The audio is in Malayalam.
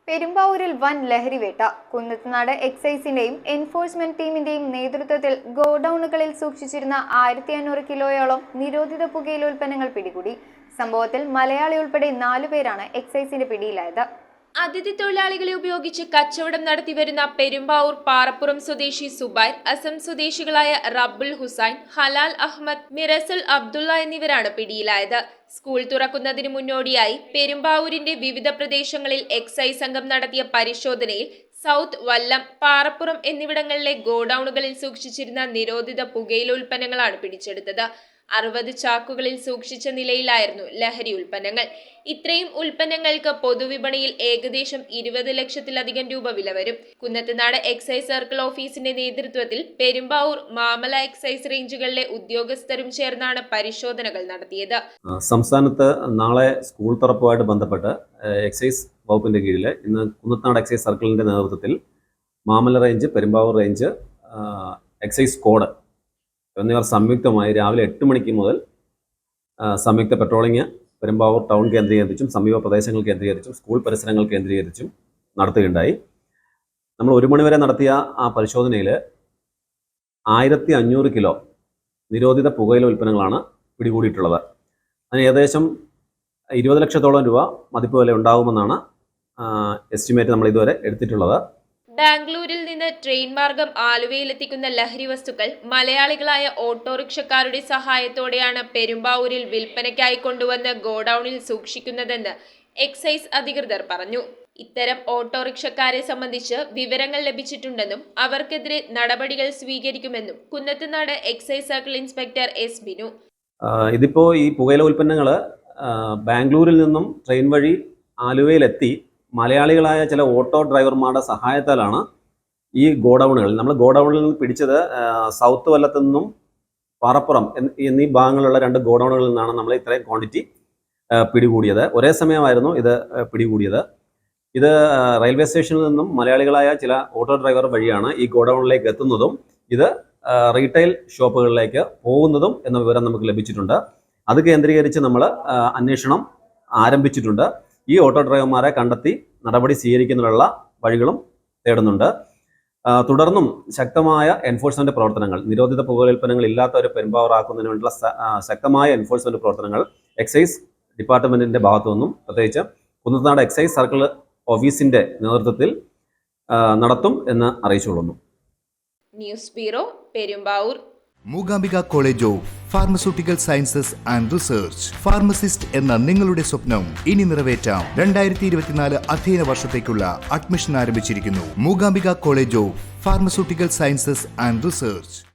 പെരുമ്പാവൂരിൽ വൻ ലഹരിവേട്ട. കുന്നത്തുനാട് എക്സൈസിന്റെയും എൻഫോഴ്സ്മെന്റ് ടീമിന്റെയും നേതൃത്വത്തിൽ ഗോഡൌണുകളിൽ സൂക്ഷിച്ചിരുന്ന 1500 കിലോയോളം നിരോധിത പുകയില ഉൽപ്പന്നങ്ങൾ പിടികൂടി. സംഭവത്തിൽ മലയാളി ഉൾപ്പെടെ 4 പേരാണ് എക്സൈസിന്റെ പിടിയിലായത്. അതിഥി തൊഴിലാളികളെ ഉപയോഗിച്ച് കച്ചവടം നടത്തിവരുന്ന പെരുമ്പാവൂർ പാറപ്പുറം സ്വദേശി സുബൈർ, അസം സ്വദേശികളായ റബ്ബുൽ ഹുസൈൻ, ഹലാൽ അഹമ്മദ്, മിറസുൽ അബ്ദുള്ള എന്നിവരാണ് പിടിയിലായത്. സ്കൂൾ തുറക്കുന്നതിന് മുന്നോടിയായി പെരുമ്പാവൂരിന്റെ വിവിധ പ്രദേശങ്ങളിൽ എക്സൈസ് സംഘം നടത്തിയ പരിശോധനയിൽ സൗത്ത്, വല്ലം, പാറപ്പുറം എന്നിവിടങ്ങളിലെ ഗോഡൌണുകളിൽ സൂക്ഷിച്ചിരുന്ന നിരോധിത പുകയില ഉൽപ്പന്നങ്ങളാണ് പിടിച്ചെടുത്തത്. 60 ചാക്കുകളിൽ സൂക്ഷിച്ച നിലയിലായിരുന്നു ലഹരി ഉൽപ്പന്നങ്ങൾ. ഇത്രയും ഉൽപ്പന്നങ്ങൾക്ക് പൊതുവിപണിയിൽ ഏകദേശം 20 ലക്ഷത്തിലധികം രൂപ വില വരും. കുന്നത്തുനാട് എക്സൈസ് സർക്കിൾ ഓഫീസിന്റെ നേതൃത്വത്തിൽ പെരുമ്പാവൂർ, മാമല എക്സൈസ് റേഞ്ചുകളിലെ ഉദ്യോഗസ്ഥരും ചേർന്നാണ് പരിശോധനകൾ നടത്തിയത്. സംസ്ഥാനത്ത് നാളെ സ്കൂൾ തുറപ്പുമായിട്ട് ബന്ധപ്പെട്ട് എക്സൈസ് വകുപ്പിന്റെ കീഴിൽ ഇന്ന് കുന്നത്തുനാട് എക്സൈസ് സർക്കിളിന്റെ നേതൃത്വത്തിൽ മാമല range, Perumbavoor range, excise squad എന്നിവർ സംയുക്തമായി രാവിലെ 8 മണിക്ക് മുതൽ സംയുക്ത പെട്രോളിംഗ് പെരുമ്പാവൂർ ടൗൺ കേന്ദ്രീകരിച്ചും സമീപ പ്രദേശങ്ങൾ കേന്ദ്രീകരിച്ചും സ്കൂൾ പരിസരങ്ങൾ കേന്ദ്രീകരിച്ചും നടത്തുകയുണ്ടായി. നമ്മൾ 1 മണിവരെ നടത്തിയ ആ പരിശോധനയിൽ 1500 കിലോ നിരോധിത പുകയില ഉൽപ്പന്നങ്ങളാണ് പിടികൂടിയിട്ടുള്ളത്. അതിന് ഏകദേശം 20 ലക്ഷത്തോളം രൂപ മതിപ്പ് വില ഉണ്ടാകുമെന്നാണ് എസ്റ്റിമേറ്റ് നമ്മൾ ഇതുവരെ എടുത്തിട്ടുള്ളത്. ബാംഗ്ലൂരിൽ നിന്ന് ട്രെയിൻ മാർഗം ആലുവയിലെത്തിക്കുന്ന ലഹരി വസ്തുക്കൾ മലയാളികളായ ഓട്ടോറിക്ഷക്കാരുടെ സഹായത്തോടെയാണ് പെരുമ്പാവൂരിൽ വിൽപ്പനയ്ക്കായി കൊണ്ടുവന്ന് ഗോഡൌണിൽ സൂക്ഷിക്കുന്നതെന്ന് എക്സൈസ് അധികൃതർ പറഞ്ഞു. ഇത്തരം ഓട്ടോറിക്ഷക്കാരെ സംബന്ധിച്ച് വിവരങ്ങൾ ലഭിച്ചിട്ടുണ്ടെന്നും അവർക്കെതിരെ നടപടികൾ സ്വീകരിക്കുമെന്നും Kunnathunad excise circle inspector S Binu. ഇതിപ്പോൾ ഈ പുകയില ഉൽപ്പന്നങ്ങൾ ബാംഗ്ലൂരിൽ നിന്നും ട്രെയിൻ വഴി ആലുവയിലെത്തി മലയാളികളായ ചില ഓട്ടോ ഡ്രൈവർമാരുടെ സഹായത്താലാണ് ഈ ഗോഡൌണുകൾ നമ്മൾ ഗോഡൌണിൽ നിന്ന് പിടിച്ചത്. സൗത്ത് വല്ലത്തു നിന്നും പാറപ്പുറം എന്നീ ഭാഗങ്ങളിലുള്ള 2 ഗോഡൌണുകളിൽ നിന്നാണ് നമ്മൾ ഇത്രയും ക്വാണ്ടിറ്റി പിടികൂടിയത്. ഒരേ സമയമായിരുന്നു ഇത് പിടികൂടിയത്. ഇത് റെയിൽവേ സ്റ്റേഷനിൽ നിന്നും മലയാളികളായ ചില ഓട്ടോ ഡ്രൈവർ വഴിയാണ് ഈ ഗോഡൌണിലേക്ക് എത്തുന്നതും ഇത് റീറ്റെയിൽ ഷോപ്പുകളിലേക്ക് പോകുന്നതും എന്ന വിവരം നമുക്ക് ലഭിച്ചിട്ടുണ്ട്. അത് കേന്ദ്രീകരിച്ച് നമ്മൾ അന്വേഷണം ആരംഭിച്ചിട്ടുണ്ട്. ഈ ഓട്ടോ ഡ്രൈവർമാരെ കണ്ടെത്തി നടപടി സ്വീകരിക്കുന്നതിനുള്ള വഴികളും തേടുന്നുണ്ട്. തുടർന്നും ശക്തമായ എൻഫോഴ്സ്മെന്റ് പ്രവർത്തനങ്ങൾ, നിരോധിത പുകയില ഇല്ലാത്ത ഒരു പെരുമ്പാവൂരാക്കുന്നതിന് വേണ്ടിയുള്ള ശക്തമായ എൻഫോഴ്സ്മെന്റ് പ്രവർത്തനങ്ങൾ എക്സൈസ് ഡിപ്പാർട്ട്മെന്റിന്റെ ഭാഗത്തു നിന്നും പ്രത്യേകിച്ച് കുന്നത്തുനാട് എക്സൈസ് സർക്കിൾ ഓഫീസിന്റെ നേതൃത്വത്തിൽ നടത്തും എന്ന് അറിയിച്ചുകൊള്ളുന്നു. News bureau, Perumbavoor. Mookambika college of pharmaceutical sciences and research. Pharmacist എന്ന നിങ്ങളുടെ സ്വപ്നം ഇനി നിറവേറ്റാം. 2024 അധ്യയന വർഷത്തേക്കുള്ള അഡ്മിഷൻ ആരംഭിച്ചിരിക്കുന്നു. Mookambika college of pharmaceutical sciences and research.